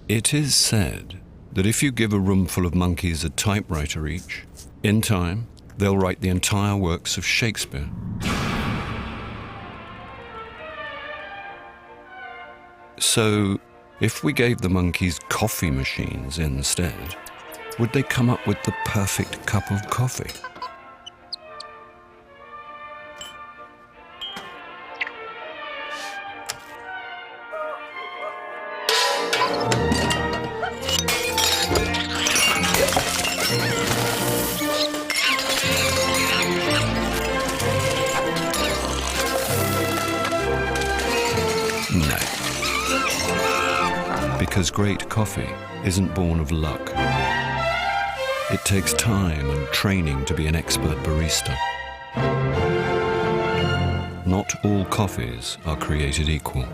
It is said that if you give a room full of monkeys a typewriter each, in time, they'll write the entire works of Shakespeare. So, if we gave the monkeys coffee machines instead, would they come up with the perfect cup of coffee? No. Because great coffee isn't born of luck. It takes time and training to be an expert barista. Not all coffees are created equal.